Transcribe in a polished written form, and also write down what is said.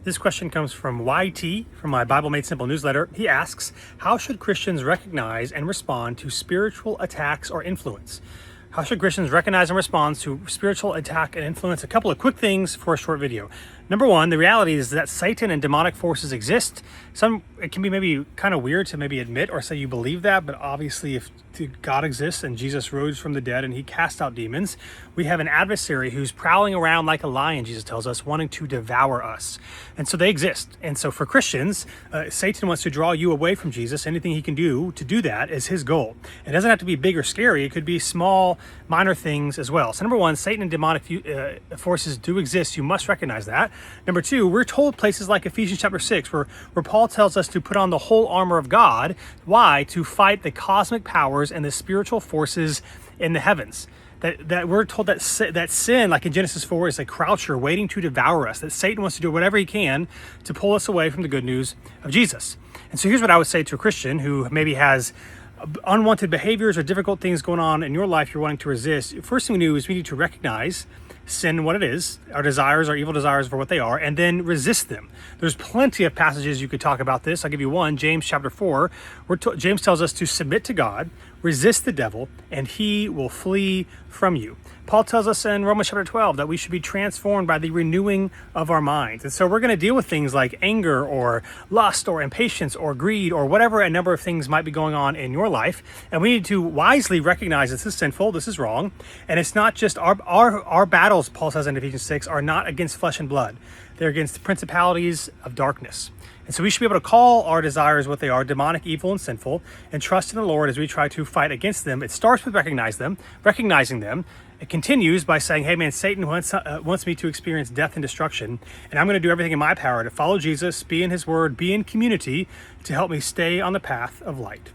This question comes from YT from my Bible Made Simple newsletter. He asks, how should Christians recognize and respond to spiritual attacks or influence? How should Christians recognize and respond to spiritual attack and influence? A couple of quick things for a short video. Number one, the reality is that Satan and demonic forces exist. It can be maybe kind of weird to maybe admit or say you believe that, but obviously if God exists and Jesus rose from the dead and he cast out demons, we have an adversary who's prowling around like a lion, Jesus tells us, wanting to devour us. And so they exist. And so for Christians, Satan wants to draw you away from Jesus. Anything he can do to do that is his goal. It doesn't have to be big or scary. It could be small, minor things as well. So number one, Satan and demonic forces do exist. You must recognize that. Number two, we're told places like Ephesians chapter 6, where Paul tells us to put on the whole armor of God. Why? To fight the cosmic powers and the spiritual forces in the heavens. That we're told that sin, like in Genesis 4, is a croucher waiting to devour us, that Satan wants to do whatever he can to pull us away from the good news of Jesus. And so here's what I would say to a Christian who maybe has unwanted behaviors or difficult things going on in your life you're wanting to resist. First thing we do is we need to recognize sin, what it is, our desires, our evil desires for what they are, and then resist them. There's plenty of passages you could talk about this. I'll give you one, James chapter 4, where James tells us to submit to God, resist the devil, and he will flee from you. Paul tells us in Romans chapter 12 that we should be transformed by the renewing of our minds. And so we're going to deal with things like anger or lust or impatience or greed or whatever a number of things might be going on in your life. And we need to wisely recognize this is sinful, this is wrong. And it's not just our battles, Paul says in Ephesians 6, are not against flesh and blood. They're against the principalities of darkness. And so we should be able to call our desires what they are, demonic, evil, and sinful, and trust in the Lord as we try to fight against them. It starts with recognizing them. It continues by saying, hey man, Satan wants me to experience death and destruction, and I'm going to do everything in my power to follow Jesus, be in his word, be in community to help me stay on the path of light.